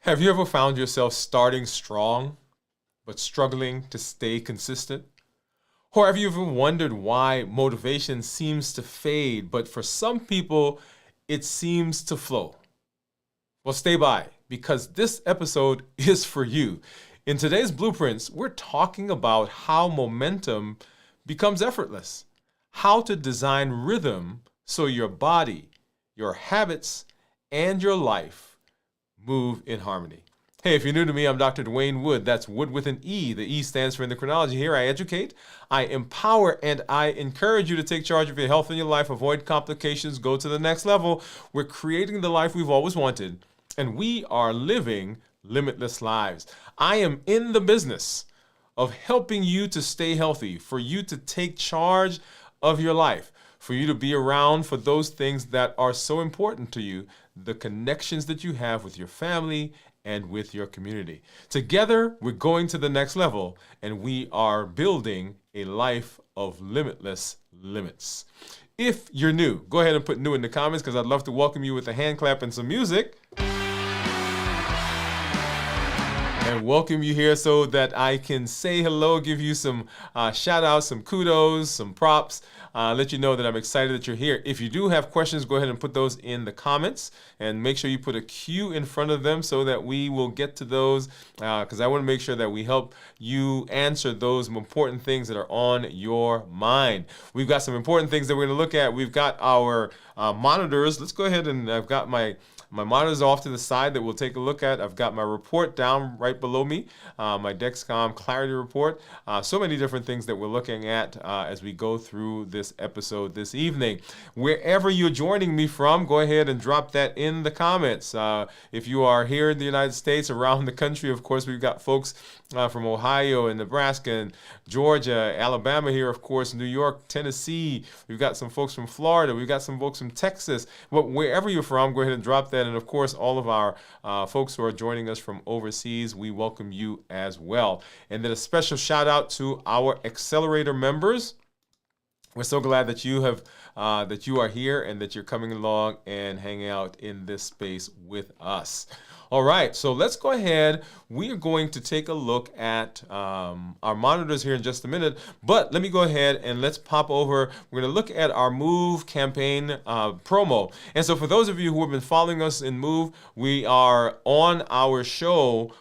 Have you ever found yourself starting strong, but struggling to stay consistent? Or have you ever wondered why motivation seems to fade, but for some people, it seems to flow? Well, stay by, because this episode is for you. In today's Blueprints, we're talking about how momentum becomes effortless, how to design rhythm so your body, your habits, and your life move in harmony. Hey, if you're new to me, I'm Dr. Dwain Woode. That's Wood with an E. The E stands for endocrinology. Here I educate, I empower, and I encourage you to take charge of your health and your life, avoid complications, go to the next level. We're creating the life we've always wanted, and we are living limitless lives. I am in the business of helping you to stay healthy, for you to take charge of your life, for you to be around for those things that are so important to you, the connections that you have with your family and with your community. Together, we're going to the next level, and we are building a life of limitless limits. If you're new, go ahead and put new in the comments, because I'd love to welcome you with a hand clap and some music. And welcome you here so that I can say hello, give you some shout outs, some kudos, some props, let you know that I'm excited that you're here. If you do have questions, go ahead and put those in the comments, and make sure you put a Q in front of them so that we will get to those, because I want to make sure that we help you answer those important things that are on your mind. We've got some important things that we're going to look at. We've got our monitors. Let's go ahead, and I've got my monitors off to the side that we'll take a look at. I've got my report down right below me, my Dexcom Clarity Report. So many different things that we're looking at as we go through this episode this evening. Wherever you're joining me from, go ahead and drop that in the comments. If you are here in the United States, around the country, of course, we've got folks from Ohio and Nebraska and Georgia, Alabama here, of course, New York, Tennessee. We've got some folks from Florida. We've got some folks from Texas. But wherever you're from, go ahead and drop that. And of course, all of our folks who are joining us from overseas, we welcome you as well. And then a special shout out to our Accelerator members. We're so glad that you have that you are here and that you're coming along and hanging out in this space with us. All right, so let's go ahead. We are going to take a look at our monitors here in just a minute, but let me go ahead and let's pop over. We're going to look at our Move campaign promo. And so for those of you who have been following us in Move, we are on our show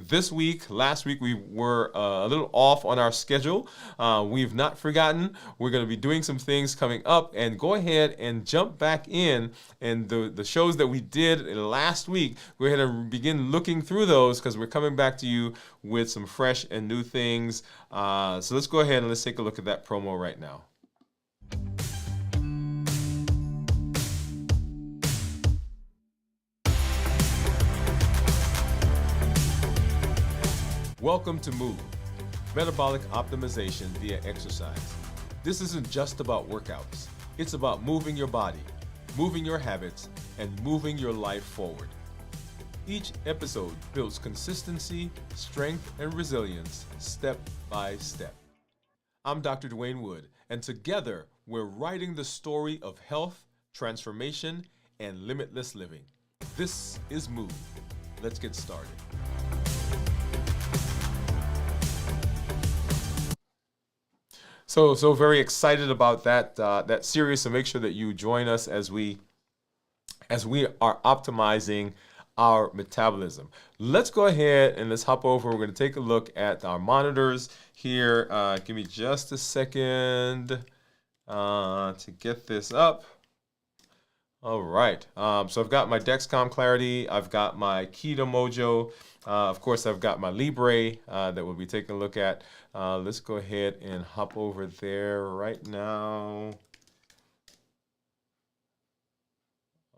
this week. Last week we were a little off on our schedule. We've not forgotten. We're going to be doing some things coming up, and go ahead and jump back in, and the shows that we did last week, go ahead and begin looking through those, because we're coming back to you with some fresh and new things. So let's go ahead and let's take a look at that promo right now. Welcome to Move, metabolic optimization via exercise. This isn't just about workouts. It's about moving your body, moving your habits, and moving your life forward. Each episode builds consistency, strength, and resilience step by step. I'm Dr. Dwain Woode, and together we're writing the story of health, transformation, and limitless living. This is Move. Let's get started. So very excited about that series. So make sure that you join us as we are optimizing our metabolism. Let's go ahead and let's hop over. We're going to take a look at our monitors here. Give me just a second to get this up. All right. So I've got my Dexcom Clarity. I've got my Keto Mojo. Of course, I've got my Libre that we'll be taking a look at. Let's go ahead and hop over there right now.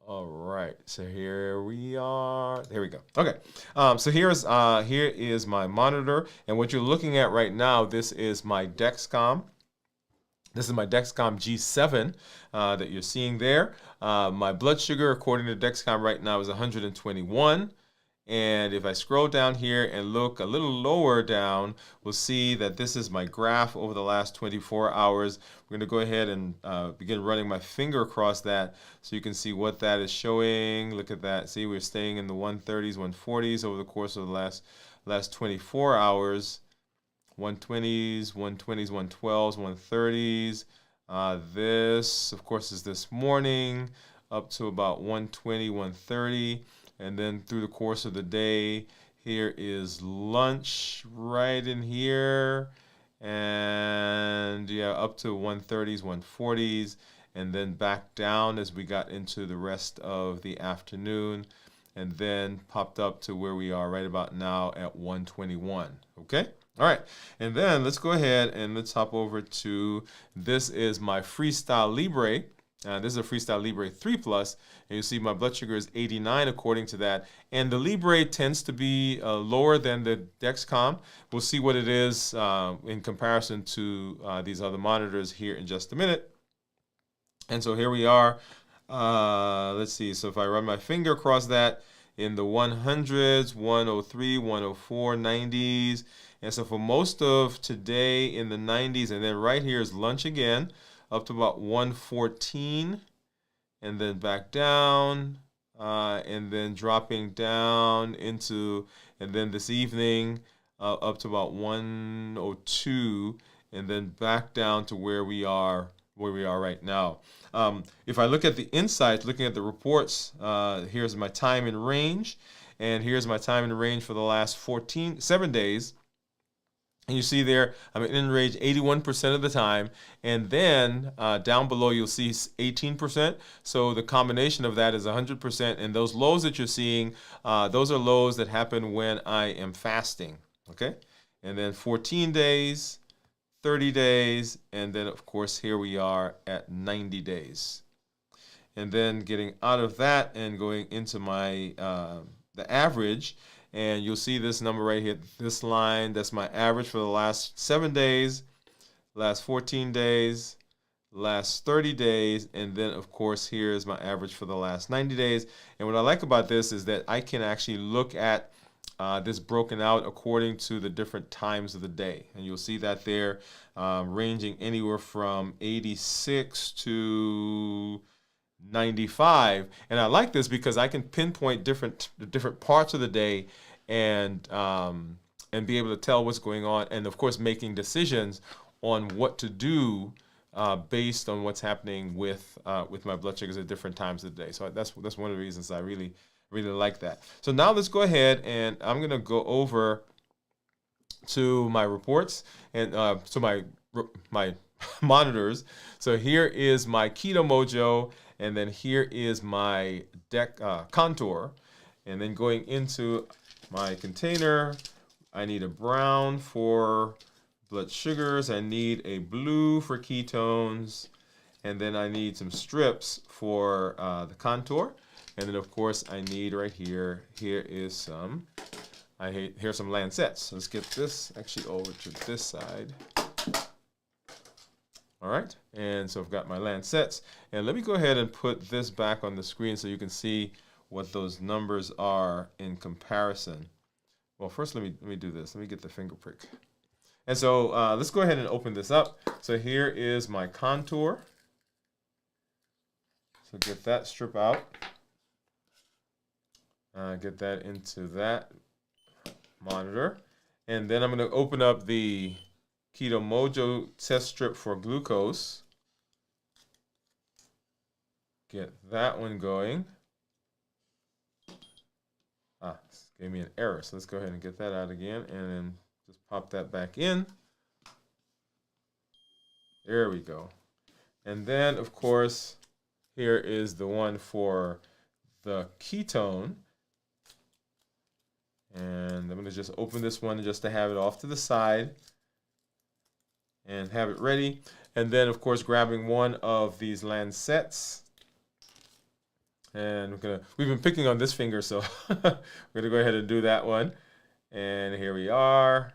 All right. So here we are. There we go. Okay. So here is my monitor, and what you're looking at right now, this is my Dexcom. This is my Dexcom G7 that you're seeing there. My blood sugar, according to Dexcom right now, is 121. And if I scroll down here and look a little lower down, we'll see that this is my graph over the last 24 hours. We're going to go ahead and begin running my finger across that so you can see what that is showing. Look at that. See, we're staying in the 130s, 140s over the course of the last 24 hours. 120s, 120s, 112s, 130s. This, of course, is this morning up to about 120, 130. And then through the course of the day, here is lunch right in here. And yeah, up to 130s, 140s. And then back down as we got into the rest of the afternoon. And then popped up to where we are right about now at 121. Okay? All right, and then let's go ahead and let's hop over to, this is my Freestyle Libre. This is a Freestyle Libre 3 Plus, and you see my blood sugar is 89 according to that. And the Libre tends to be lower than the Dexcom. We'll see what it is in comparison to these other monitors here in just a minute. And so here we are. Let's see, so if I run my finger across that, in the 100s, 103, 104, 90s. And so for most of today in the 90s, and then right here is lunch again, up to about 114, and then back down, and then dropping down into, and then this evening up to about 102, and then back down to where we are right now. If I look at the insights, looking at the reports, here's my time in range, and here's my time in range for the last 7 days. And you see there, I'm in range 81% of the time. And then down below, you'll see 18%. So the combination of that is 100%. And those lows that you're seeing, those are lows that happen when I am fasting. Okay? And then 14 days, 30 days, and then, of course, here we are at 90 days. And then getting out of that and going into my the average, and you'll see this number right here, this line, that's my average for the last 7 days, last 14 days, last 30 days, and then, of course, here's my average for the last 90 days. And what I like about this is that I can actually look at this broken out according to the different times of the day. And you'll see that there, ranging anywhere from 86 to 95. And I like this because I can pinpoint different parts of the day and be able to tell what's going on, and of course making decisions on what to do based on what's happening with my blood sugars at different times of the day. So that's one of the reasons I really like that. So now let's go ahead, and I'm going to go over to my reports and so my monitors. So here is my Keto Mojo, and then here is my Contour. And then going into my container, I need a brown for blood sugars, I need a blue for ketones, and then I need some strips for the Contour. And then, of course, I need right here, here's some Lancets. Let's get this actually over to this side. All right, and so I've got my Lancets. And let me go ahead and put this back on the screen so you can see what those numbers are in comparison. Well, first let me do this. Let me get the finger prick. And so let's go ahead and open this up. So here is my Contour. So get that strip out. Get that into that monitor. And then I'm going to open up the Keto Mojo test strip for glucose. Get that one going. This gave me an error, so let's go ahead and get that out again, and then just pop that back in. There we go. And then, of course, here is the one for the ketone. And I'm going to just open this one just to have it off to the side and have it ready. And then, of course, grabbing one of these Lancets. And we've been picking on this finger, so we're going to go ahead and do that one. And here we are.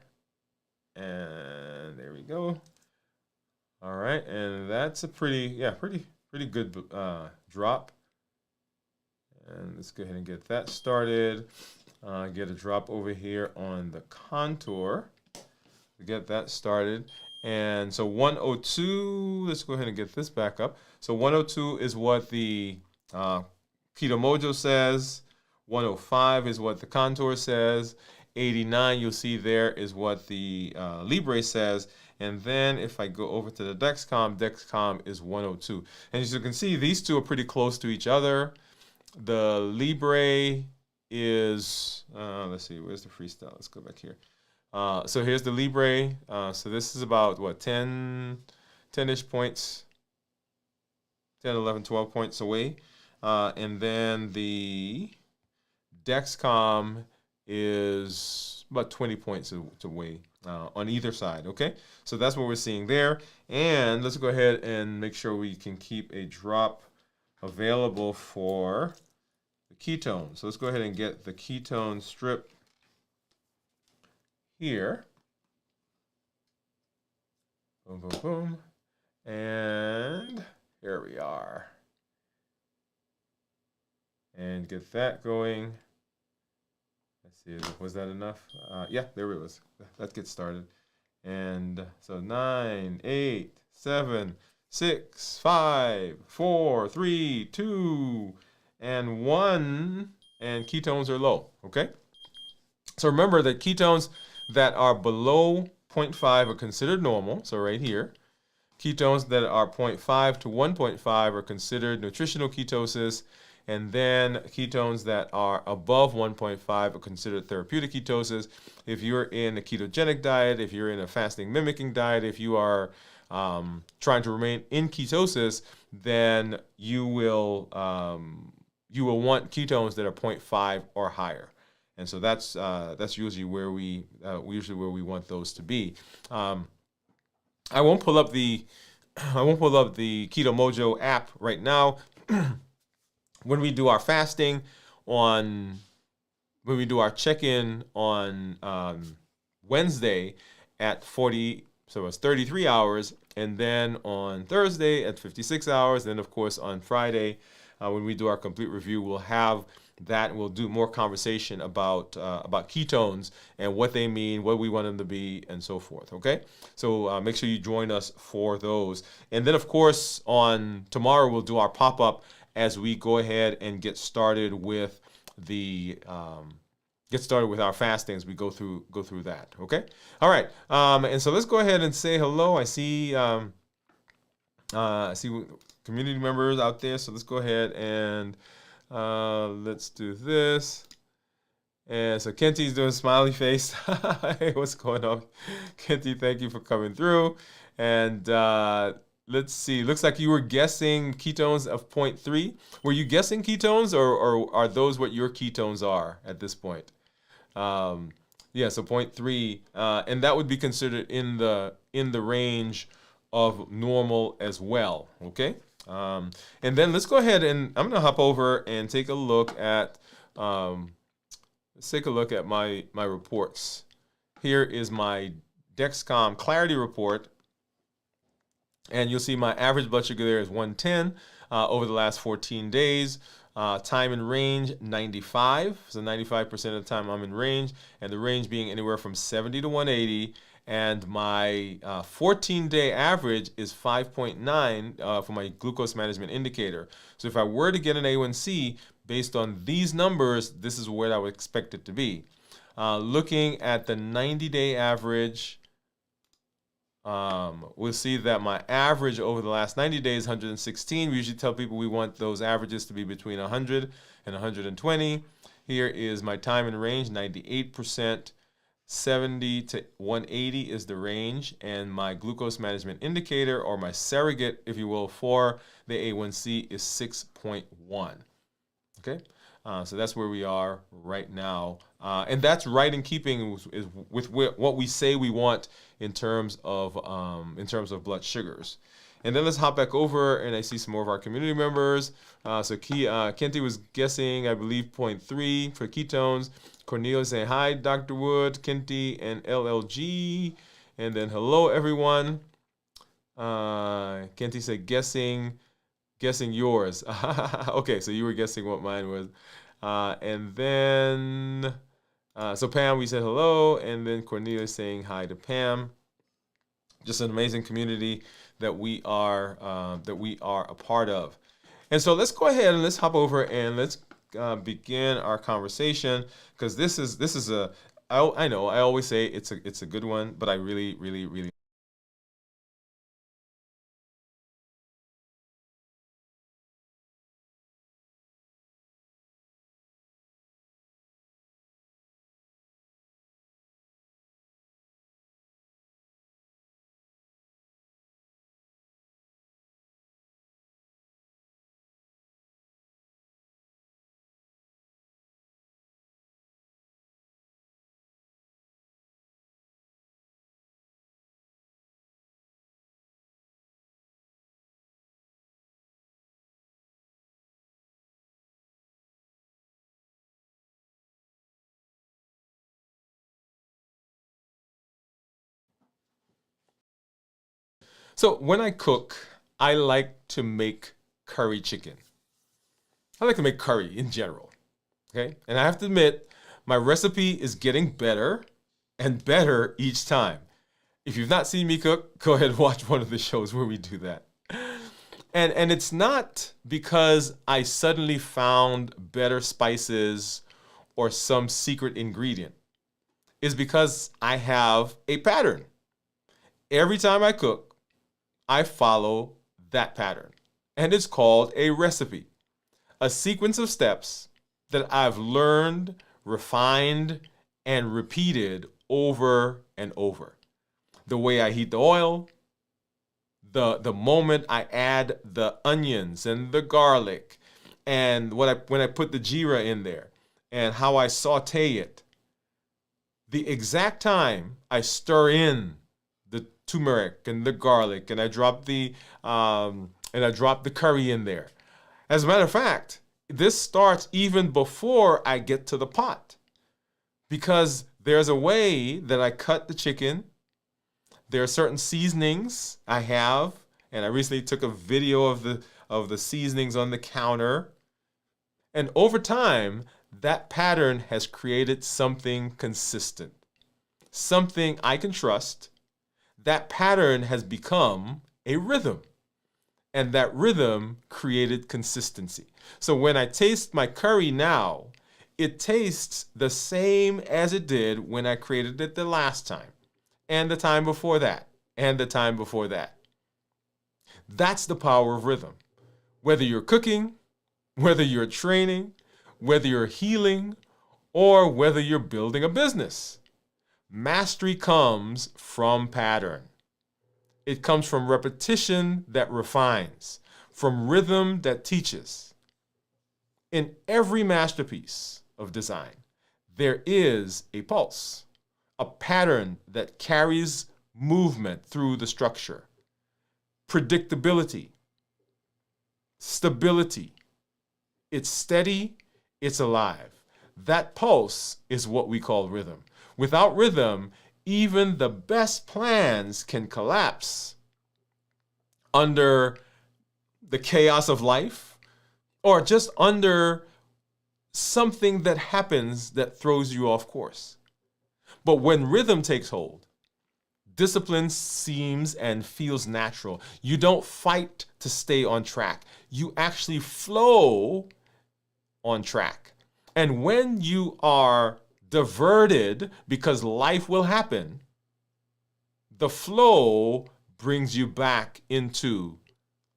And there we go. All right, and that's a pretty good drop. And let's go ahead and get that started. Get a drop over here on the contour to get that started. And so 102, let's go ahead and get this back up. So 102 is what the Keto Mojo says. 105 is what the contour says. 89, you'll see there, is what the Libre says. And then if I go over to the Dexcom is 102. And as you can see, these two are pretty close to each other. The Libre is, let's see, where's the freestyle? Let's go back here. So here's the Libre. So this is about, what, 10-ish points, 10, 11, 12 points away. And then the Dexcom is about 20 points away on either side, okay? So that's what we're seeing there. And let's go ahead and make sure we can keep a drop available for the ketone. So let's go ahead and get the ketone strip here. Boom, boom, boom. And here we are. And get that going. Let's see, was that enough? Yeah, there it was. Let's get started. And so 9, 8, 7, 6, 5, 4, 3, 2, and 1. And ketones are low, okay? So remember that ketones that are below 0.5 are considered normal, so right here. Ketones that are 0.5 to 1.5 are considered nutritional ketosis. And then ketones that are above 1.5 are considered therapeutic ketosis. If you're in a ketogenic diet, if you're in a fasting mimicking diet, if you are trying to remain in ketosis, then you will want ketones that are 0.5 or higher. And so that's usually where we want those to be. I won't pull up the Keto Mojo app right now. When we do our fasting when we do our check-in on Wednesday at 40, so it's 33 hours, and then on Thursday at 56 hours, then of course on Friday, when we do our complete review, we'll have that. We'll do more conversation about ketones and what they mean, what we want them to be, and so forth. Okay, so make sure you join us for those. And then of course on tomorrow we'll do our pop-up as we go ahead and get started with our fasting as we go through that. Okay, all right. And so let's go ahead and say hello. I see community members out there. So let's go ahead and let's do this. And so Kenti's doing smiley face. Hey, what's going on, Kenti? Thank you for coming through. And let's see. Looks like you were guessing ketones of 0.3. Were you guessing ketones, or are those what your ketones are at this point? Yeah, so 0.3, and that would be considered in the range of normal as well. Okay. And then let's go ahead and I'm gonna hop over and take a look at my reports. Here is my Dexcom Clarity report. And you'll see my average blood sugar there is 110 over the last 14 days. Time in range, 95. So 95% of the time I'm in range, and the range being anywhere from 70 to 180. And my 14-day average is 5.9 for my glucose management indicator. So if I were to get an A1C based on these numbers, this is where I would expect it to be. Looking at the 90-day average, we'll see that my average over the last 90 days is 116. We usually tell people we want those averages to be between 100 and 120. Here is my time in range, 98%. 70 to 180 is the range, and my glucose management indicator, or my surrogate, if you will, for the A1C is 6.1. Okay, so that's where we are right now, and that's right in keeping with what we say we want in terms of blood sugars. And then let's hop back over, and I see some more of our community members. So Kenti was guessing, I believe, 0.3 for ketones. Cornelia saying hi, Dr. Wood, Kenti, and LLG. And then hello, everyone. Kenti said guessing yours. Okay, so you were guessing what mine was. And then So Pam, we said hello, and then Cornelia saying hi to Pam. Just an amazing community that we are a part of. And so let's go ahead and let's hop over and let's begin our conversation, because this is a I know I always say it's a good one, but I really. So when I cook, I like to make curry chicken. I like to make curry in general. Okay, and I have to admit, my recipe is getting better and better each time. If you've not seen me cook, go ahead and watch one of the shows where we do that. And it's not because I suddenly found better spices or some secret ingredient. It's because I have a pattern. Every time I cook, I follow that pattern. And it's called a recipe, a sequence of steps that I've learned, refined, and repeated over and over. The way I heat the oil, the moment I add the onions and the garlic, and when I put the jeera in there, and how I saute it, the exact time I stir in the turmeric and the garlic, and I drop the curry in there. As a matter of fact, this starts even before I get to the pot, because there's a way that I cut the chicken. There are certain seasonings I have, and I recently took a video of the seasonings on the counter. And over time, that pattern has created something consistent, something I can trust. That pattern has become a rhythm, and that rhythm created consistency. So when I taste my curry now, it tastes the same as it did when I created it the last time, and the time before that, and the time before that. That's the power of rhythm. Whether you're cooking, whether you're training, whether you're healing, or whether you're building a business, mastery comes from pattern. It comes from repetition that refines, from rhythm that teaches. In every masterpiece of design, there is a pulse, a pattern that carries movement through the structure, predictability, stability. It's steady, it's alive. That pulse is what we call rhythm. Without rhythm, even the best plans can collapse under the chaos of life, or just under something that happens that throws you off course. But when rhythm takes hold, discipline seems and feels natural. You don't fight to stay on track. You actually flow on track. And when you are diverted, because life will happen, the flow brings you back into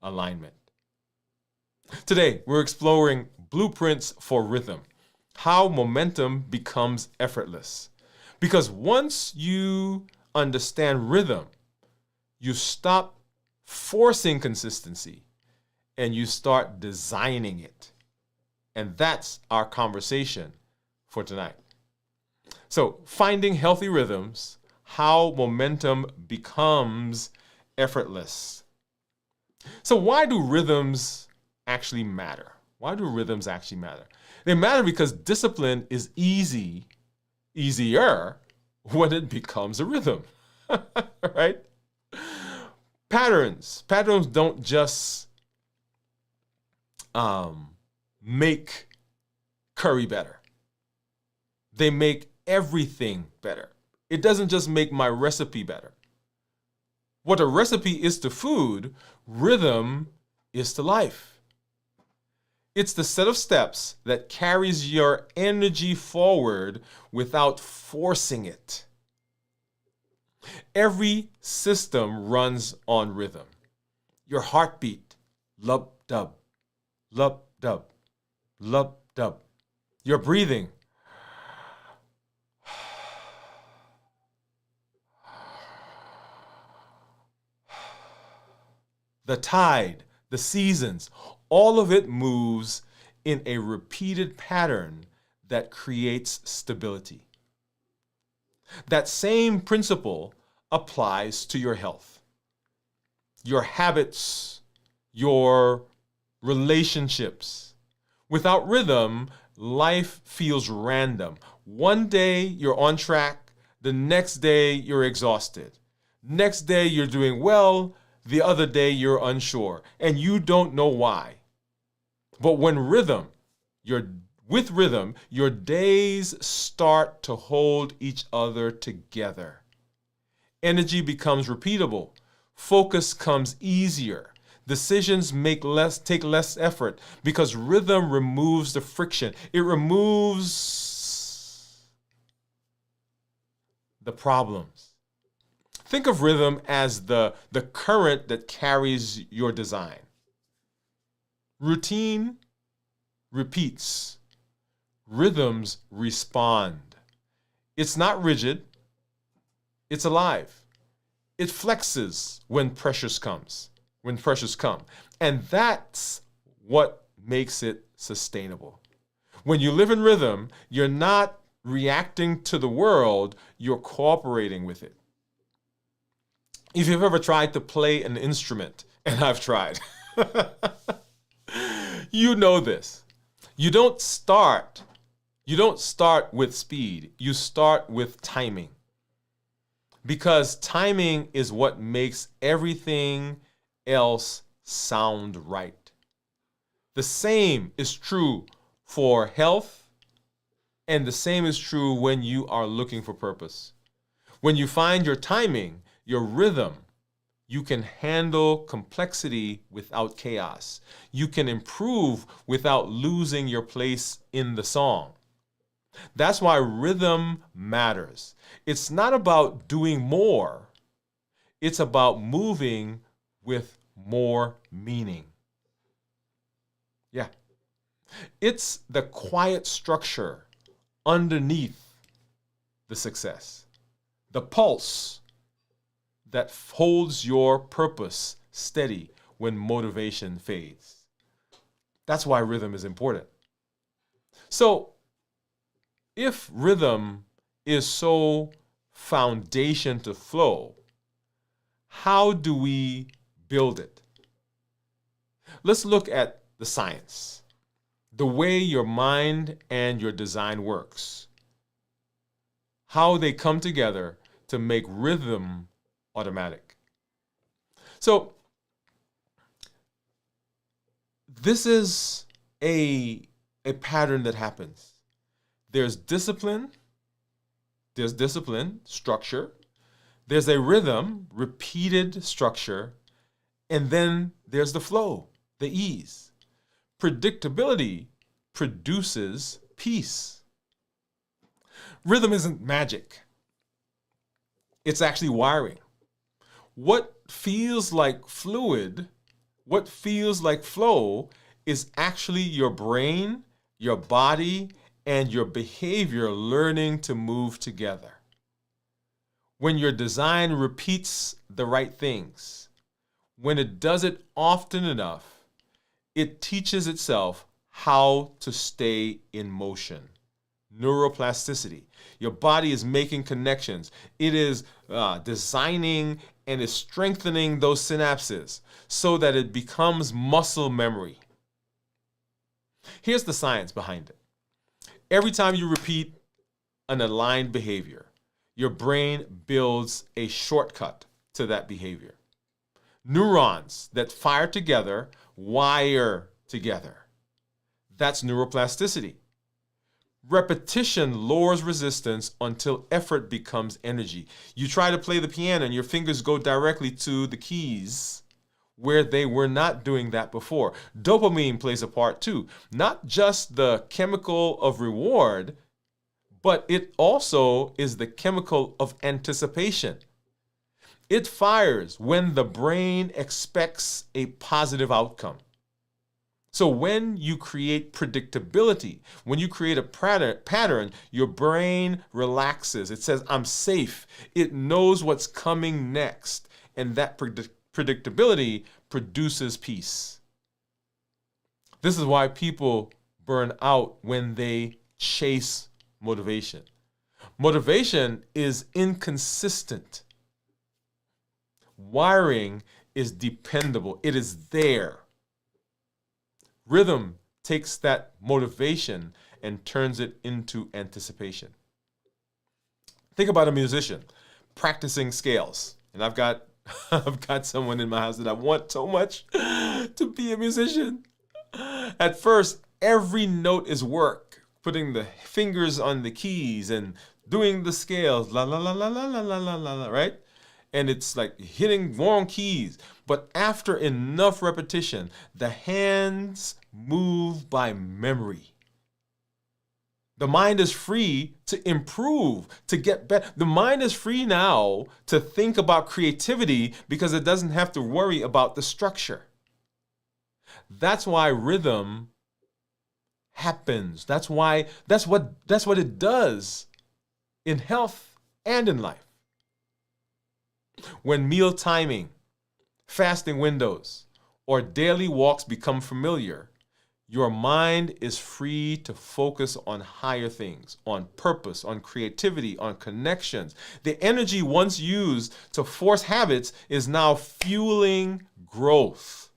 alignment. Today, we're exploring blueprints for rhythm, how momentum becomes effortless. Because once you understand rhythm, you stop forcing consistency and you start designing it. And that's our conversation for tonight. So, finding healthy rhythms, how momentum becomes effortless. So, why do rhythms actually matter? Why do rhythms actually matter? They matter because discipline is easier when it becomes a rhythm, right? Patterns don't just make curry better. They make everything better. It doesn't just make my recipe better. What a recipe is to food, rhythm is to life. It's the set of steps that carries your energy forward without forcing it. Every system runs on rhythm. Your heartbeat, lub-dub, lub-dub, lub-dub. Your breathing, the tide, the seasons, all of it moves in a repeated pattern that creates stability. That same principle applies to your health, your habits, your relationships. Without rhythm, life feels random. One day you're on track, the next day you're exhausted. Next day you're doing well, the other day you're unsure, and you don't know why. But with rhythm, your days start to hold each other together. Energy becomes repeatable. Focus comes easier. Decisions take less effort because rhythm removes the friction. It removes the problems. Think of rhythm as the current that carries your design. Routine repeats. Rhythms respond. It's not rigid. It's alive. It flexes when pressures come. And that's what makes it sustainable. When you live in rhythm, you're not reacting to the world, you're cooperating with it. If you've ever tried to play an instrument, and I've tried, you know this. You don't start with speed. You start with timing. Because timing is what makes everything else sound right. The same is true for health, and the same is true when you are looking for purpose. When you find your timing, your rhythm, you can handle complexity without chaos. You can improve without losing your place in the song. That's why rhythm matters. It's not about doing more. It's about moving with more meaning. Yeah. It's the quiet structure underneath the success. The pulse that holds your purpose steady when motivation fades. That's why rhythm is important. So, if rhythm is so foundation to flow, how do we build it? Let's look at the science, the way your mind and your design works, how they come together to make rhythm automatic. So, this is a pattern that happens. There's discipline, structure. There's a rhythm, repeated structure. And then there's the flow, the ease. Predictability produces peace. Rhythm isn't magic. It's actually wiring. What feels like fluid, what feels like flow is actually your brain, your body, and your behavior learning to move together. When your design repeats the right things, when it does it often enough, it teaches itself how to stay in motion. Neuroplasticity. Your body is making connections. It is designing and is strengthening those synapses so that it becomes muscle memory. Here's the science behind it. Every time you repeat an aligned behavior, your brain builds a shortcut to that behavior. Neurons that fire together wire together. That's neuroplasticity. Repetition lowers resistance until effort becomes energy. You try to play the piano and your fingers go directly to the keys where they were not doing that before. Dopamine plays a part too. Not just the chemical of reward, but it also is the chemical of anticipation. It fires when the brain expects a positive outcome. So when you create predictability, when you create a pattern, your brain relaxes. It says, I'm safe. It knows what's coming next. And that predictability produces peace. This is why people burn out when they chase motivation. Motivation is inconsistent. Wiring is dependable. It is there. Rhythm takes that motivation and turns it into anticipation. Think about a musician practicing scales. And I've got someone in my house that I want so much to be a musician. At first, every note is work, putting the fingers on the keys and doing the scales, la la la la la la la la la, right? And it's like hitting wrong keys. But after enough repetition, the hands move by memory. The mind is free to improve, to get better. The mind is free now to think about creativity because it doesn't have to worry about the structure. That's why rhythm happens. That's what it does in health and in life. When meal timing, fasting windows, or daily walks become familiar, your mind is free to focus on higher things, on purpose, on creativity, on connections. The energy once used to force habits is now fueling growth.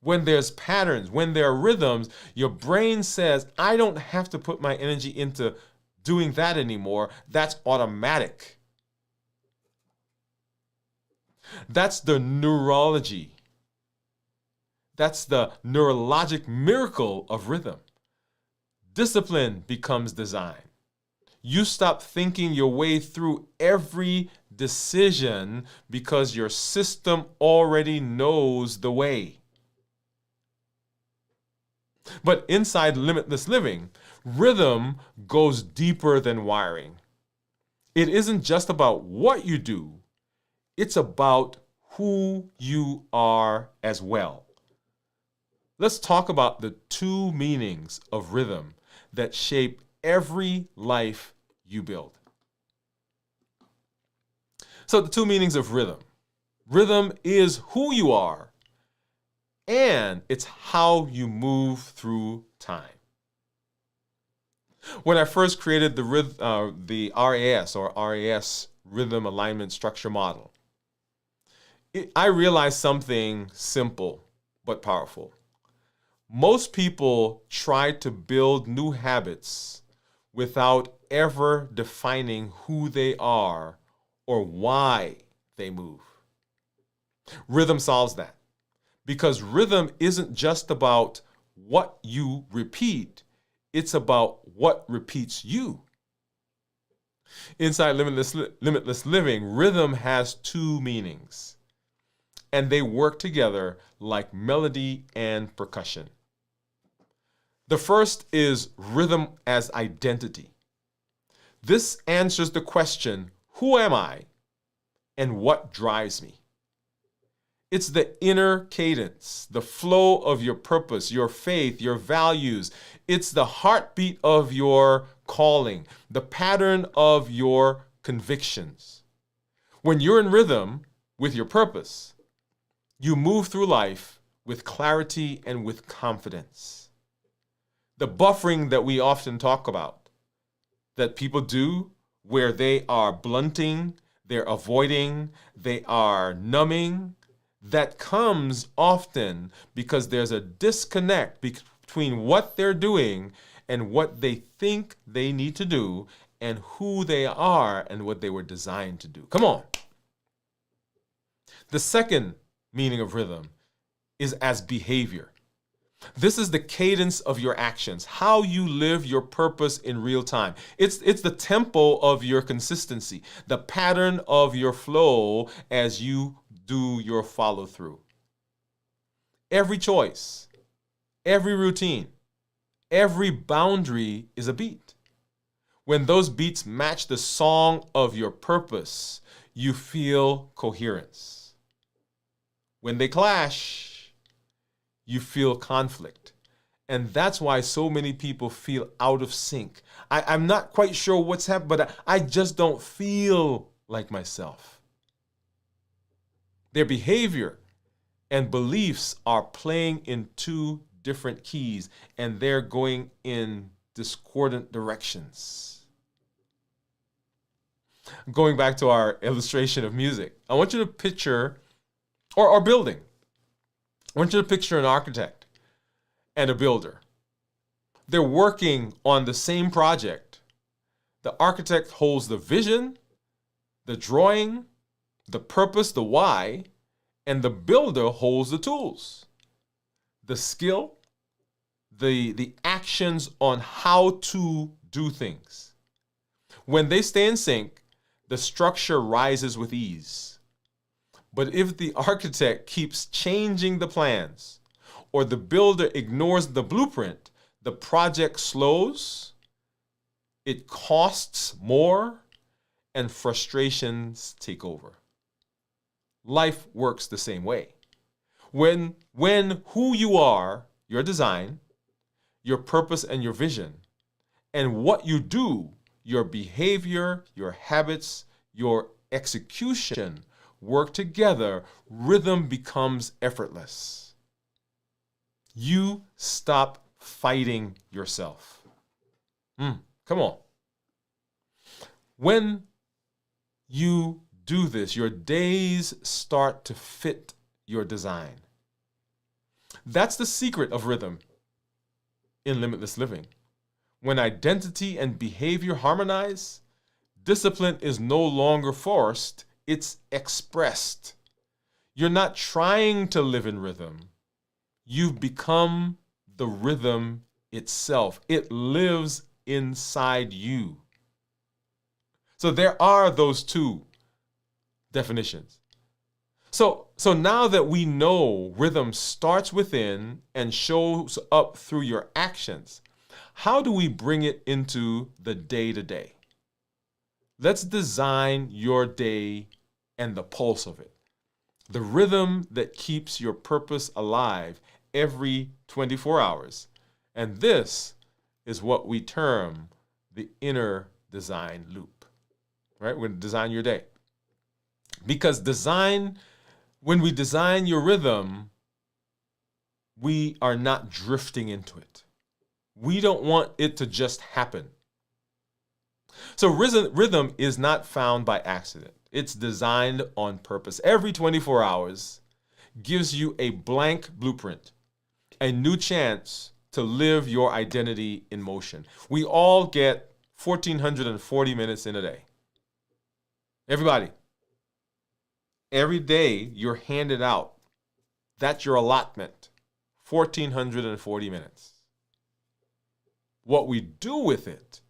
When there's patterns, when there are rhythms, your brain says, I don't have to put my energy into doing that anymore. That's automatic. That's the neurology. That's the neurologic miracle of rhythm. Discipline becomes design. You stop thinking your way through every decision because your system already knows the way. But inside limitless living, rhythm goes deeper than wiring. It isn't just about what you do. It's about who you are as well. Let's talk about the two meanings of rhythm that shape every life you build. So the two meanings of rhythm. Rhythm is who you are, and it's how you move through time. When I first created the RAS Rhythm Alignment Structure Model, I realized something simple but powerful. Most people try to build new habits without ever defining who they are or why they move. Rhythm solves that because rhythm isn't just about what you repeat, it's about what repeats you. Inside Limitless Living, rhythm has two meanings, and they work together like melody and percussion. The first is rhythm as identity. This answers the question, who am I and what drives me? It's the inner cadence, the flow of your purpose, your faith, your values. It's the heartbeat of your calling, the pattern of your convictions. When you're in rhythm with your purpose, you move through life with clarity and with confidence. The buffering that we often talk about, that people do, where they are blunting, they're avoiding, they are numbing, that comes often because there's a disconnect between what they're doing and what they think they need to do and who they are and what they were designed to do. Come on. The second meaning of rhythm is as behavior. This is the cadence of your actions, how you live your purpose in real time. It's the tempo of your consistency, the pattern of your flow as you do your follow through. Every choice, every routine, every boundary is a beat. When those beats match the song of your purpose, you feel coherence. When they clash, you feel conflict. And that's why so many people feel out of sync. I'm not quite sure what's happened, but I just don't feel like myself. Their behavior and beliefs are playing in two different keys, and they're going in discordant directions. Going back to our illustration of music, I want you to picture, or building. I want you to picture an architect and a builder. They're working on the same project. The architect holds the vision, the drawing, the purpose, the why, and the builder holds the tools, the skill, the actions on how to do things. When they stay in sync, the structure rises with ease. But if the architect keeps changing the plans or the builder ignores the blueprint, the project slows, it costs more, and frustrations take over. Life works the same way. When who you are, your design, your purpose and your vision, and what you do, your behavior, your habits, your execution, work together, rhythm becomes effortless. You stop fighting yourself. Come on. When you do this, your days start to fit your design. That's the secret of rhythm in limitless living. When identity and behavior harmonize, discipline is no longer forced, it's expressed. You're not trying to live in rhythm. You've become the rhythm itself. It lives inside you. So there are those two definitions. So now that we know rhythm starts within and shows up through your actions, how do we bring it into the day-to-day? Let's design your day and the pulse of it. The rhythm that keeps your purpose alive every 24 hours. And this is what we term the inner design loop. Right? We're going to design your day. Because when we design your rhythm, we are not drifting into it. We don't want it to just happen. So rhythm is not found by accident. It's designed on purpose. Every 24 hours gives you a blank blueprint, a new chance to live your identity in motion. We all get 1,440 minutes in a day. Everybody. Every day you're handed out. That's your allotment. 1,440 minutes. What we do with it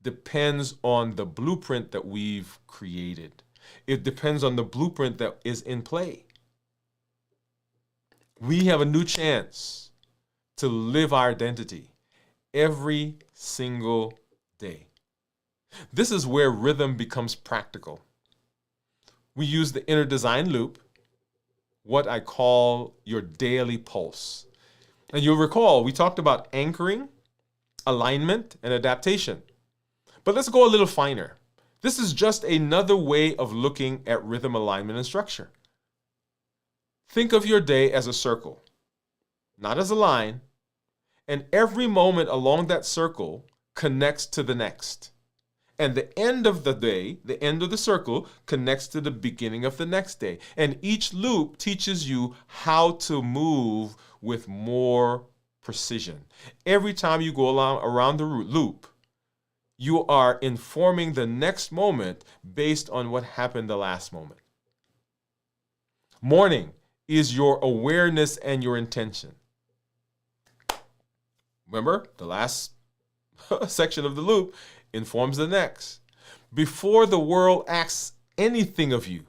depends on the blueprint that we've created. It depends on the blueprint that is in play. We have a new chance to live our identity every single day. This is where rhythm becomes practical. We use the inner design loop, what I call your daily pulse. And you'll recall, we talked about anchoring, alignment, and adaptation. But let's go a little finer. This is just another way of looking at rhythm, alignment, and structure. Think of your day as a circle, not as a line, and every moment along that circle connects to the next. And the end of the day, the end of the circle, connects to the beginning of the next day. And each loop teaches you how to move with more precision. Every time you go around the loop, you are informing the next moment based on what happened the last moment. Morning is your awareness and your intention. Remember, the last section of the loop informs the next. Before the world asks anything of you,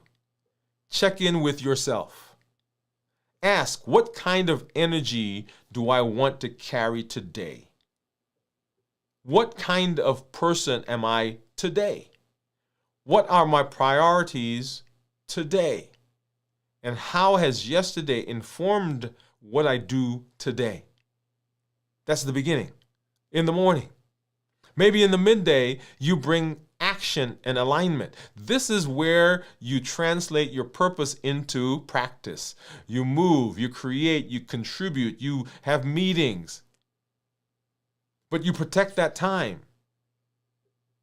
check in with yourself. Ask, what kind of energy do I want to carry today? What kind of person am I today? What are my priorities today? And how has yesterday informed what I do today? That's the beginning. In the morning. Maybe in the midday, you bring action and alignment. This is where you translate your purpose into practice. You move, you create, you contribute, you have meetings. But you protect that time.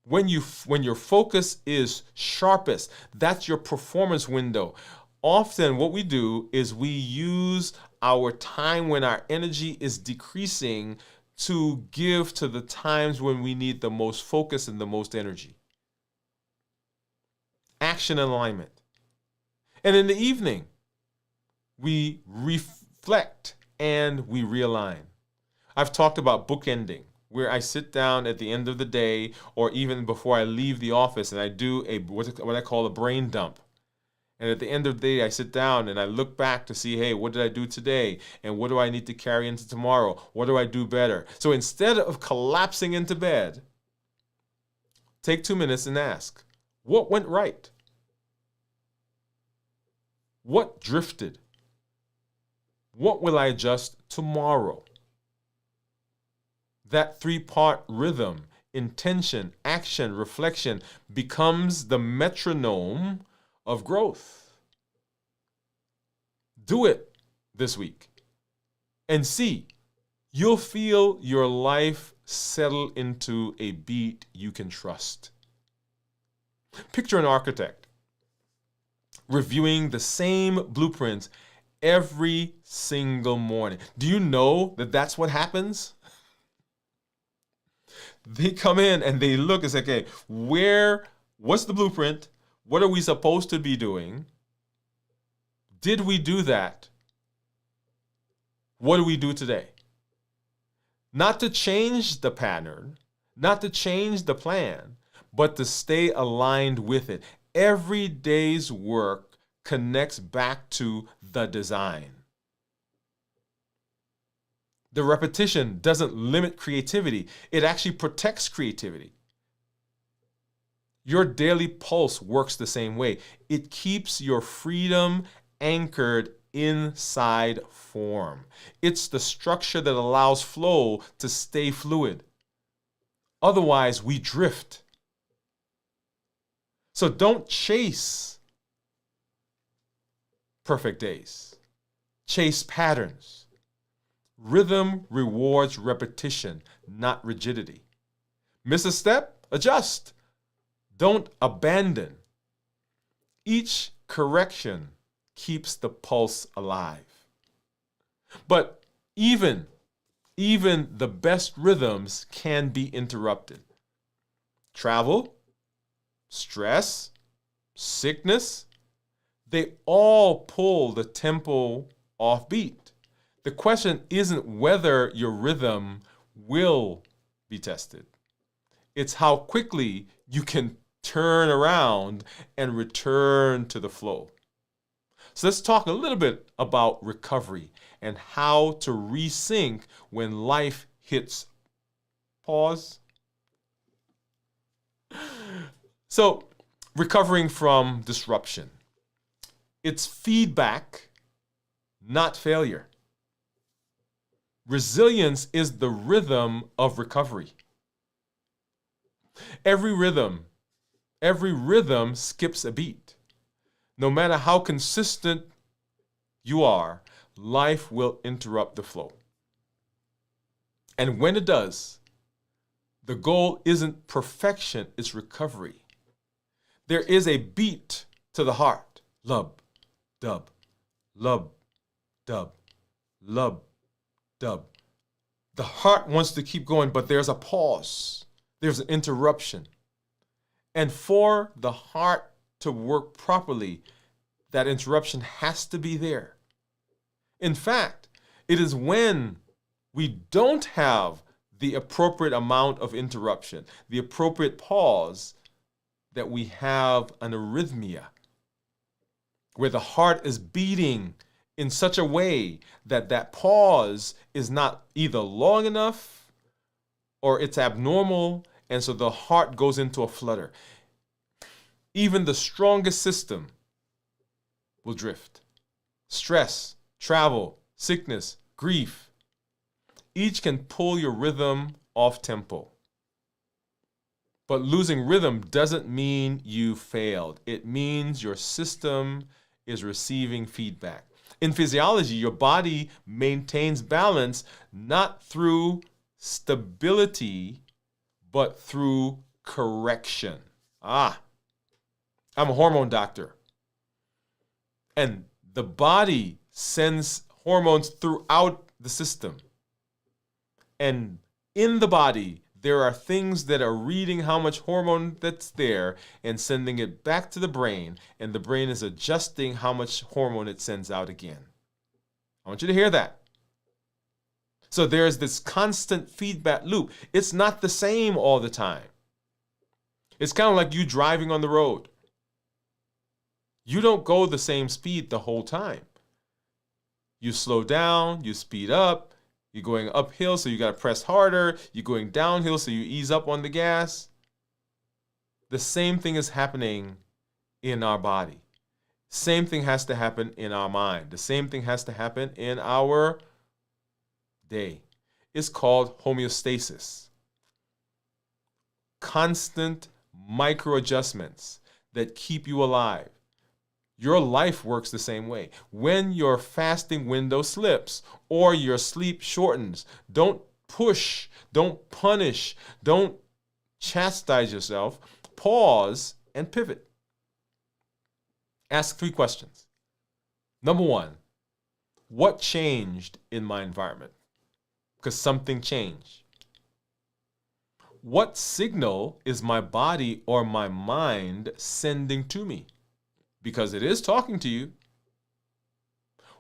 When your focus is sharpest, that's your performance window. Often what we do is we use our time when our energy is decreasing to give to the times when we need the most focus and the most energy. Action and alignment. And in the evening, we reflect and we realign. I've talked about bookending, where I sit down at the end of the day or even before I leave the office and I do what I call a brain dump. And at the end of the day, I sit down and I look back to see, hey, what did I do today? And what do I need to carry into tomorrow? What do I do better? So instead of collapsing into bed, take 2 minutes and ask, what went right? What drifted? What will I adjust tomorrow? That 3-part rhythm, intention, action, reflection, becomes the metronome of growth. Do it this week and see, you'll feel your life settle into a beat you can trust. Picture an architect reviewing the same blueprints every single morning. Do you know that that's what happens? They come in and they look and say, okay, what's the blueprint? What are we supposed to be doing? Did we do that? What do we do today? Not to change the pattern, not to change the plan, but to stay aligned with it. Every day's work connects back to the design. The repetition doesn't limit creativity. It actually protects creativity. Your daily pulse works the same way. It keeps your freedom anchored inside form. It's the structure that allows flow to stay fluid. Otherwise, we drift. So don't chase perfect days. Chase patterns. Rhythm rewards repetition, not rigidity. Miss a step? Adjust. Don't abandon. Each correction keeps the pulse alive. But even the best rhythms can be interrupted. Travel, stress, sickness, they all pull the tempo off beat. The question isn't whether your rhythm will be tested. It's how quickly you can turn around and return to the flow. So let's talk a little bit about recovery and how to resync when life hits pause. So, recovering from disruption. It's feedback, not failure. Resilience is the rhythm of recovery. Every rhythm skips a beat. No matter how consistent you are, life will interrupt the flow. And when it does, the goal isn't perfection, it's recovery. There is a beat to the heart. Lub, dub, lub, dub, lub, dub. The heart wants to keep going, but there's a pause. There's an interruption. And for the heart to work properly, that interruption has to be there. In fact, it is when we don't have the appropriate amount of interruption, the appropriate pause, that we have an arrhythmia where the heart is beating in such a way that that pause is not either long enough or it's abnormal, and so the heart goes into a flutter. Even the strongest system will drift. Stress, travel, sickness, grief, each can pull your rhythm off tempo. But losing rhythm doesn't mean you failed. It means your system is receiving feedback. In physiology, your body maintains balance not through stability, but through correction. I'm a hormone doctor. And the body sends hormones throughout the system. And in the body, there are things that are reading how much hormone that's there and sending it back to the brain, and the brain is adjusting how much hormone it sends out again. I want you to hear that. So there's this constant feedback loop. It's not the same all the time. It's kind of like you driving on the road. You don't go the same speed the whole time. You slow down, you speed up. You're going uphill, so you got to press harder. You're going downhill, so you ease up on the gas. The same thing is happening in our body. Same thing has to happen in our mind. The same thing has to happen in our day. It's called homeostasis. Constant micro adjustments that keep you alive. Your life works the same way. When your fasting window slips or your sleep shortens, don't push, don't punish, don't chastise yourself. Pause and pivot. Ask 3 questions. Number 1, what changed in my environment? Because something changed. What signal is my body or my mind sending to me? Because it is talking to you.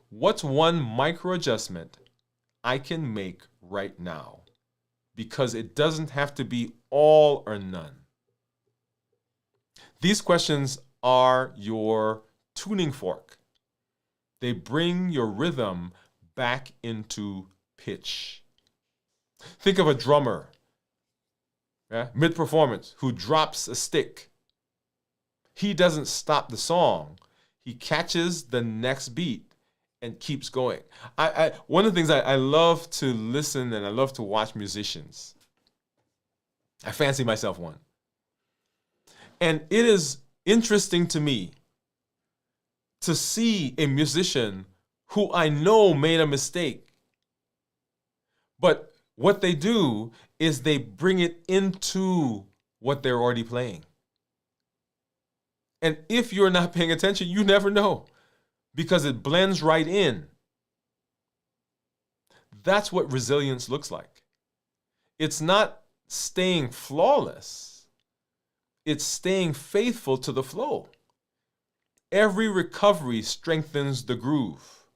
What's one micro adjustment I can make right now? Because it doesn't have to be all or none. These questions are your tuning fork. They bring your rhythm back into pitch. Think of a drummer, mid-performance, who drops a stick. He doesn't stop the song. He catches the next beat and keeps going. One of the things I love to listen and I love to watch musicians. I fancy myself one. And it is interesting to me to see a musician who I know made a mistake. But what they do is they bring it into what they're already playing. And if you're not paying attention, you never know, because it blends right in. That's what resilience looks like. It's not staying flawless. It's staying faithful to the flow. Every recovery strengthens the groove.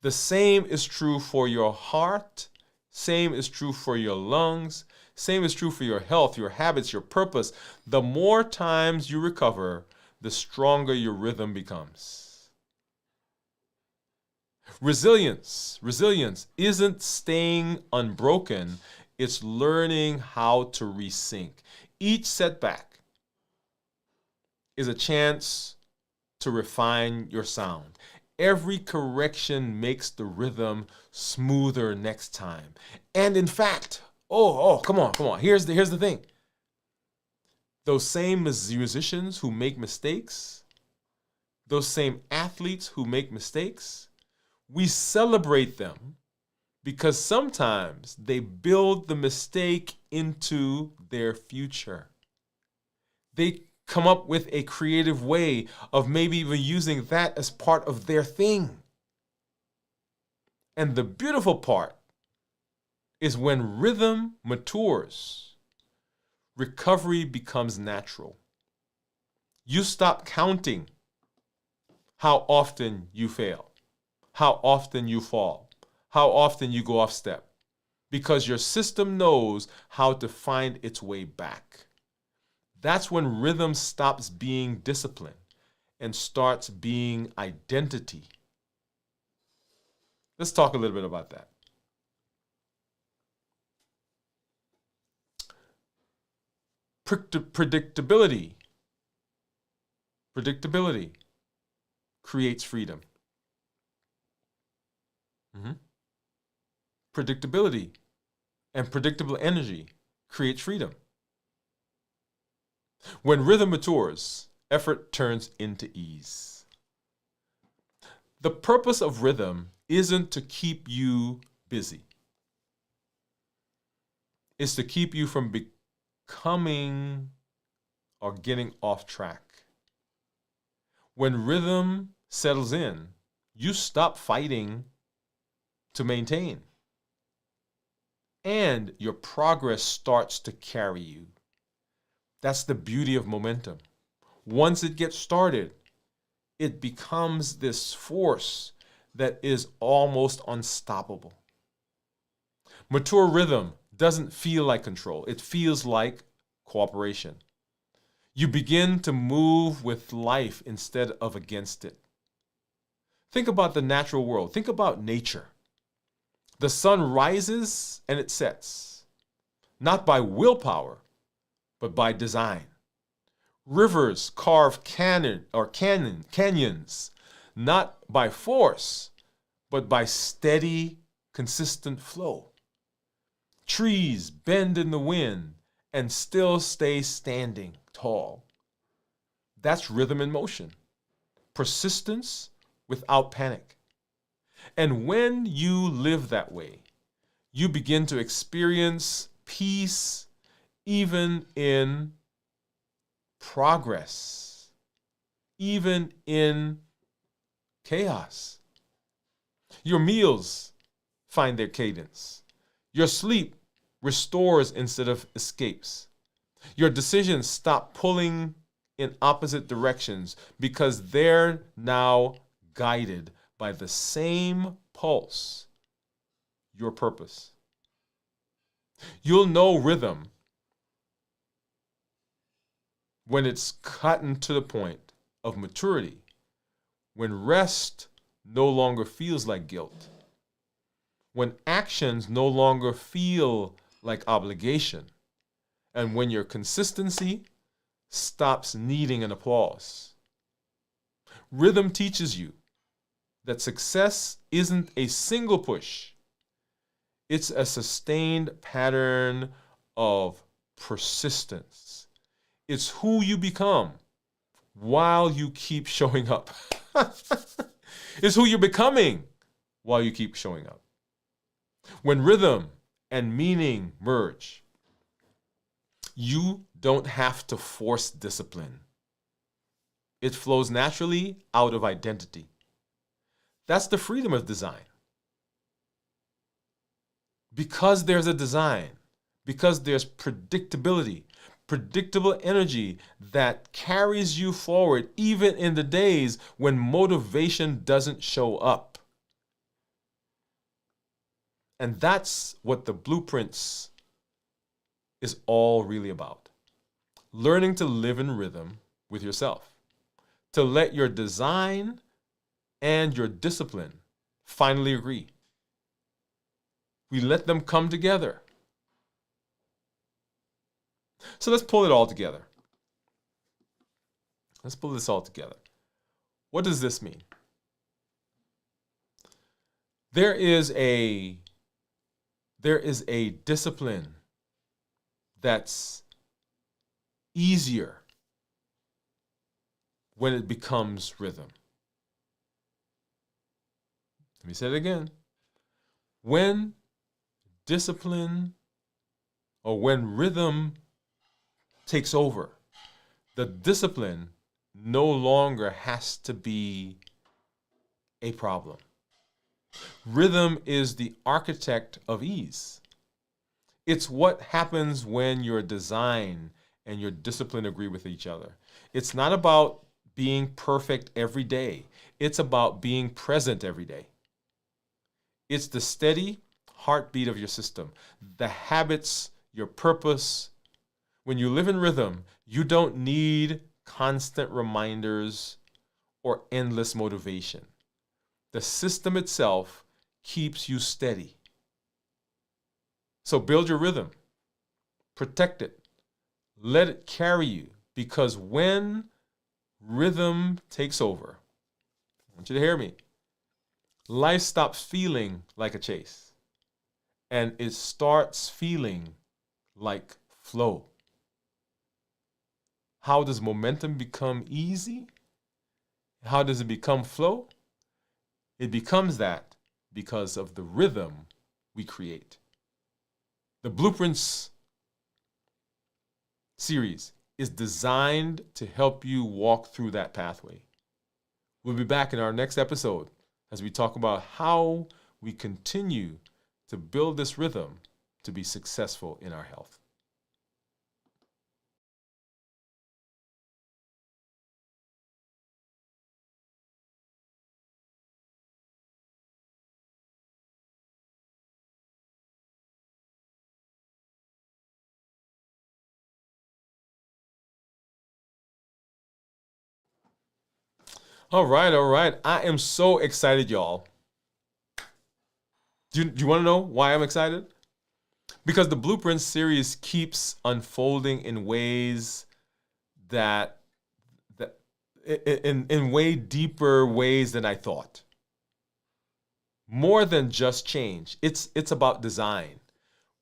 The same is true for your heart. Same is true for your lungs. Same is true for your health, your habits, your purpose. The more times you recover, the stronger your rhythm becomes. Resilience isn't staying unbroken. It's learning how to resync. Each setback is a chance to refine your sound. Every correction makes the rhythm smoother next time. And in fact, come on. Here's the thing. Those same musicians who make mistakes, those same athletes who make mistakes, we celebrate them because sometimes they build the mistake into their future. They come up with a creative way of maybe even using that as part of their thing. And the beautiful part is when rhythm matures, recovery becomes natural. You stop counting how often you fail, how often you fall, how often you go off step. because your system knows how to find its way back. That's when rhythm stops being discipline and starts being identity. Let's talk a little bit about that. Predictability. Predictability creates freedom. Predictability and predictable energy creates freedom. When rhythm matures, effort turns into ease. The purpose of rhythm isn't to keep you busy. It's to keep you from becoming or getting off track. When rhythm settles in, you stop fighting to maintain. And your progress starts to carry you. That's the beauty of momentum. Once it gets started, it becomes this force that is almost unstoppable. Mature rhythm doesn't feel like control. It feels like cooperation. You begin to move with life instead of against it. Think about the natural world. Think about nature. The sun rises and it sets, not by willpower, but by design. Rivers carve canyons, not by force, but by steady, consistent flow. Trees bend in the wind and still stay standing tall. That's rhythm in motion. Persistence without panic. And when you live that way, you begin to experience peace even in progress, even in chaos. Your meals find their cadence. Your sleep restores instead of escapes. Your decisions stop pulling in opposite directions because they're now guided by the same pulse, your purpose. You'll know rhythm when it's gotten to the point of maturity, when rest no longer feels like guilt, when actions no longer feel like obligation, and when your consistency stops needing an applause. Rhythm teaches you that success isn't a single push. It's a sustained pattern of persistence. It's who you become while you keep showing up. It's who you're becoming while you keep showing up. When rhythm and meaning merge, you don't have to force discipline. It flows naturally out of identity. That's the freedom of design. Because there's a design, because there's predictability, predictable energy that carries you forward even in the days when motivation doesn't show up. And that's what the blueprints is all really about. Learning to live in rhythm with yourself, to let your design and your discipline finally agree. We let them come together. So let's pull it all together. Let's pull this all together. What does this mean? There is a discipline that's easier when it becomes rhythm. Let me say it again. When discipline or when rhythm takes over, the discipline no longer has to be a problem. Rhythm is the architect of ease. It's what happens when your design and your discipline agree with each other. It's not about being perfect every day. It's about being present every day. It's the steady, heartbeat of your system, the habits, your purpose. When you live in rhythm, you don't need constant reminders or endless motivation. The system itself keeps you steady. So build your rhythm, protect it, let it carry you, because when rhythm takes over, I want you to hear me, life stops feeling like a chase and it starts feeling like flow. How does momentum become easy? How does it become flow? It becomes that because of the rhythm we create. The Blueprints series is designed to help you walk through that pathway. We'll be back in our next episode as we talk about how we continue to build this rhythm to be successful in our health. All right, all right. I am so excited, y'all. Do you want to know why I'm excited? Because the Blueprints series keeps unfolding in ways that in way deeper ways than I thought. More than just change. It's about design.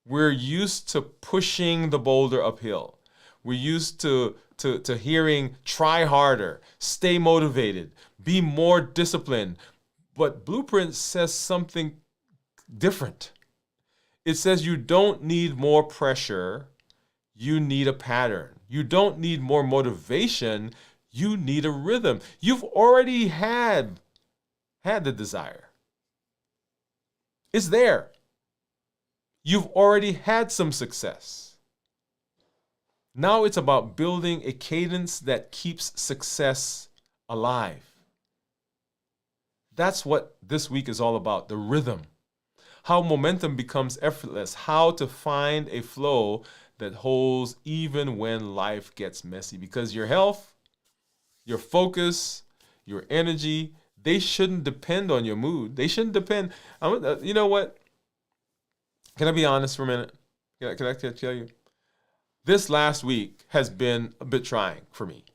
We're used to pushing the boulder uphill. We're used to hearing try harder, stay motivated, be more disciplined. But Blueprint says something different. It says you don't need more pressure, you need a pattern. You don't need more motivation, you need a rhythm. You've already had the desire. It's there. You've already had some success. Now it's about building a cadence that keeps success alive. That's what this week is all about, the rhythm. How momentum becomes effortless, how to find a flow that holds even when life gets messy. Because your health, your focus, your energy, they shouldn't depend on your mood. They shouldn't depend. You know what? Can I be honest for a minute? Can I tell you? This last week has been a bit trying for me.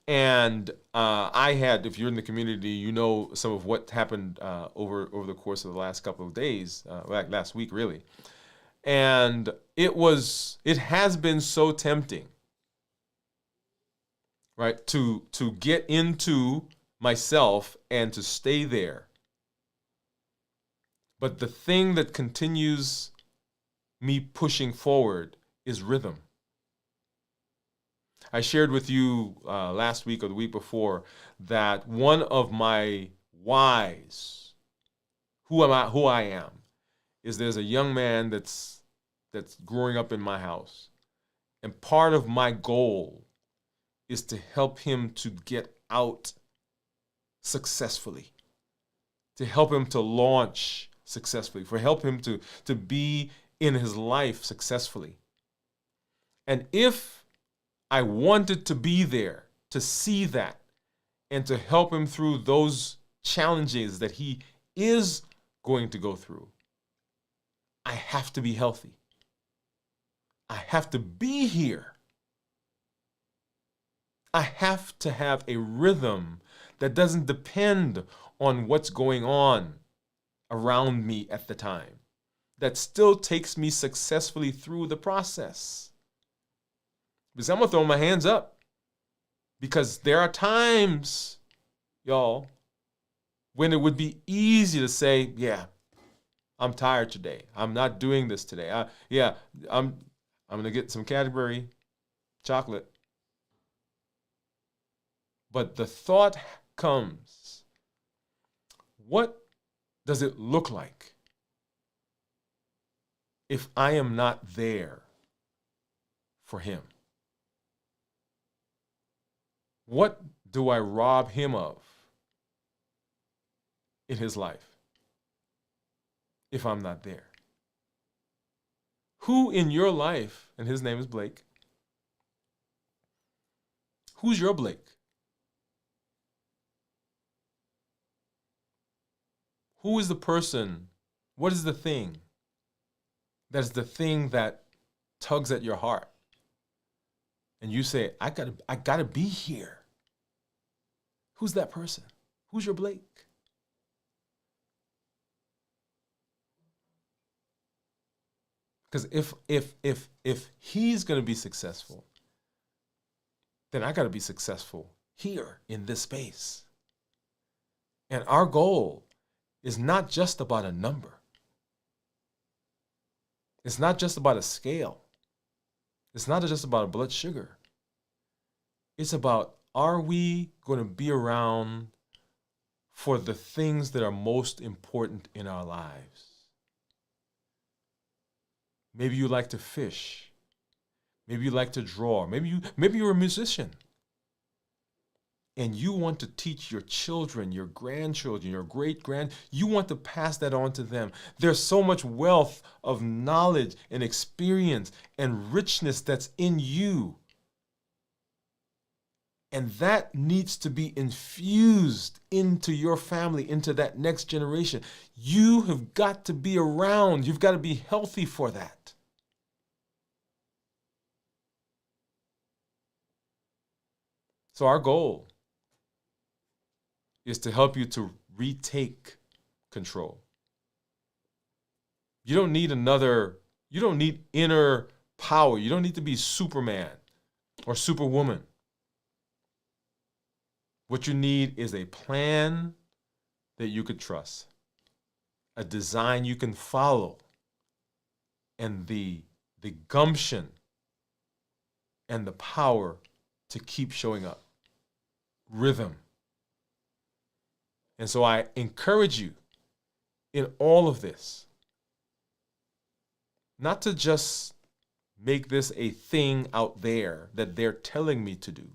And I had, if you're in the community, you know some of what happened over the course of the last couple of days, like last week, really. And it has been so tempting, right, to get into myself and to stay there. But the thing that continues me pushing forward is rhythm. I shared with you last week or the week before that one of my whys, who I am, is there's a young man that's growing up in my house. And part of my goal is to help him to get out successfully, to help him to launch successfully, for help him to be in his life successfully. And if I wanted to be there to see that and to help him through those challenges that he is going to go through, I have to be healthy. I have to be here. I have to have a rhythm that doesn't depend on what's going on around me at the time, that still takes me successfully through the process. Because I'm going to throw my hands up. Because there are times, y'all, when it would be easy to say, yeah, I'm tired today. I'm not doing this today. I'm going to get some Cadbury chocolate. But the thought comes, what does it look like if I am not there for him? What do I rob him of in his life? if I'm not there? Who in your life, and his name is Blake, who's your Blake? Who is the person? What is the thing? That's the thing that tugs at your heart. And you say, I gotta be here. Who's that person? Who's your Blake? Because if he's gonna be successful, then I gotta be successful here in this space. And our goal is not just about a number. It's not just about a scale. It's not just about a blood sugar. It's about, are we going to be around for the things that are most important in our lives? Maybe you like to fish. Maybe you like to draw. Maybe you're a musician. And you want to teach your children, your grandchildren, your great-grand, you want to pass that on to them. There's so much wealth of knowledge and experience and richness that's in you. And that needs to be infused into your family, into that next generation. You have got to be around. You've got to be healthy for that. So our goal is to help you to retake control. You don't need inner power. You don't need to be Superman or Superwoman. What you need is a plan that you could trust, a design you can follow, and the gumption and the power to keep showing up. Rhythm. And so I encourage you in all of this, not to just make this a thing out there that they're telling me to do.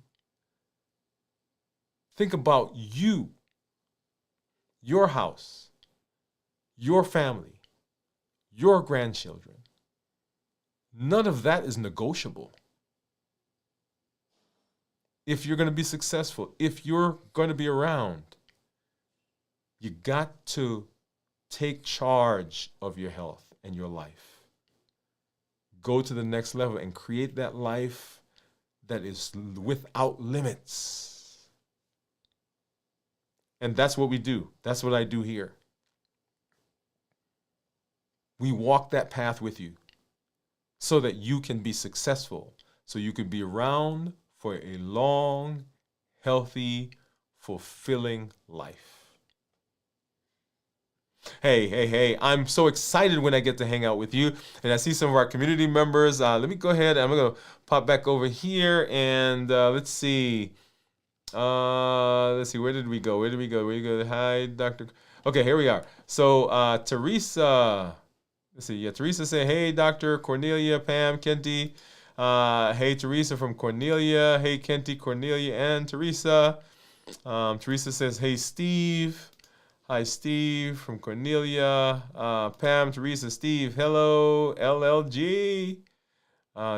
Think about you, your house, your family, your grandchildren. None of that is negotiable. If you're going to be successful, if you're going to be around, you got to take charge of your health and your life. Go to the next level and create that life that is without limits. And that's what we do. That's what I do here. We walk that path with you so that you can be successful, so you can be around for a long, healthy, fulfilling life. Hey, I'm so excited when I get to hang out with you. And I see some of our community members. Let me go ahead. I'm going to pop back over here and let's see. Where did we go? Hi, Dr. Okay, here we are. So Teresa, let's see. Yeah, Teresa said, hey, Dr. Cornelia, Pam, Kenty. Hey, Teresa from Cornelia. Hey, Kenty, Cornelia, and Teresa. Teresa says, hey, Steve. Hi, Steve from Cornelia. Pam, Teresa, Steve. Hello, LLG.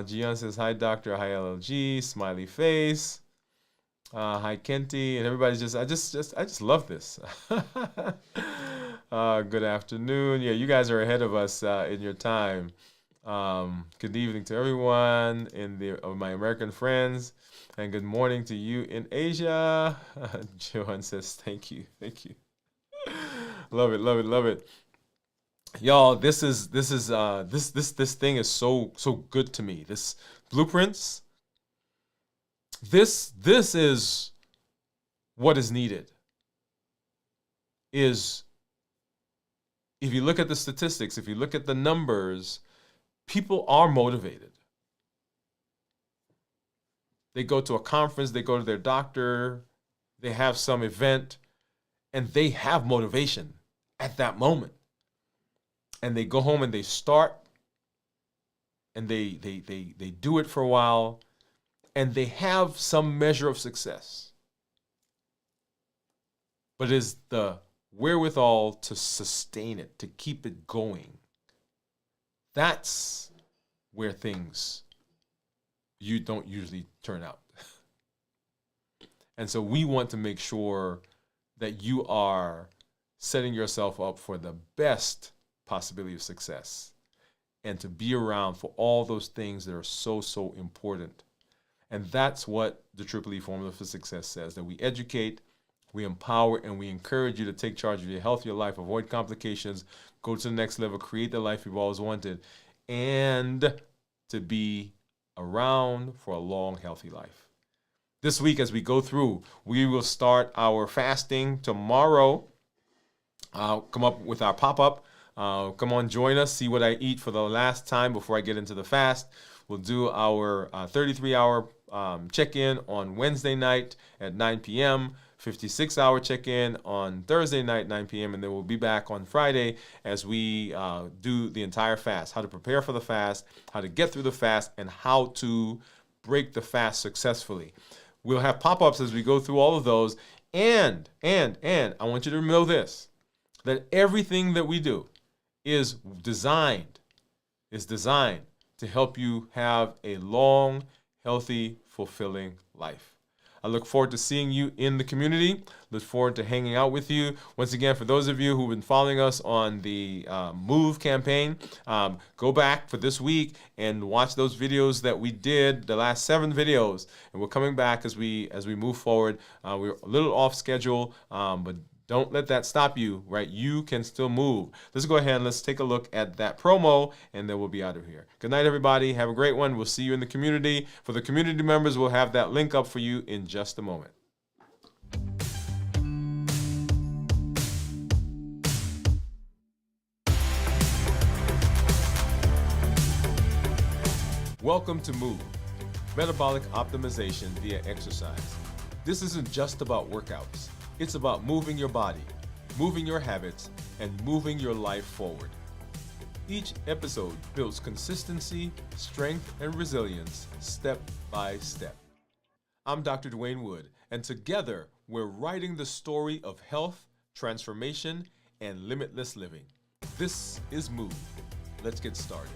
Gian says, hi, doctor. Hi, LLG. Smiley face. Hi, Kenty. And everybody's I just love this. Good afternoon. Yeah, you guys are ahead of us in your time. Good evening to everyone my American friends. And good morning to you in Asia. Johan says, thank you. Love it. Y'all, this thing is so good to me. This blueprints, this is what is needed. Is if you look at the statistics, if you look at the numbers, people are motivated. They go to a conference, they go to their doctor, they have some event, and they have motivation at that moment. And they go home and they start, and they do it for a while, and they have some measure of success. But is the wherewithal to sustain it, to keep it going. That's where things you don't usually turn out. And so we want to make sure that you are setting yourself up for the best possibility of success and to be around for all those things that are so, so important. And that's what the Triple E Formula for Success says, that we educate, we empower, and we encourage you to take charge of your health, your life, avoid complications, go to the next level, create the life you've always wanted, and to be around for a long, healthy life. This week, as we go through, we will start our fasting tomorrow. Come up with our pop-up. Come on, join us. See what I eat for the last time before I get into the fast. We'll do our 33-hour check-in on Wednesday night at 9 p.m., 56-hour check-in on Thursday night, 9 p.m., and then we'll be back on Friday as we do the entire fast, how to prepare for the fast, how to get through the fast, and how to break the fast successfully. We'll have pop-ups as we go through all of those, and I want you to know this, that everything that we do is designed to help you have a long, healthy, fulfilling life. I look forward to seeing you in the community. Look forward to hanging out with you. Once again, for those of you who've been following us on the Move campaign, go back for this week and watch those videos that we did, the last 7 videos. And we're coming back as we move forward. We're a little off schedule, but don't let that stop you, right? You can still move. Let's go ahead and let's take a look at that promo, and then we'll be out of here. Good night, everybody. Have a great one. We'll see you in the community. For the community members, we'll have that link up for you in just a moment. Welcome to Move, metabolic optimization via exercise. This isn't just about workouts. It's about moving your body, moving your habits, and moving your life forward. Each episode builds consistency, strength, and resilience step by step. I'm Dr. Dwain Woode, and together we're writing the story of health, transformation, and limitless living. This is Move. Let's get started.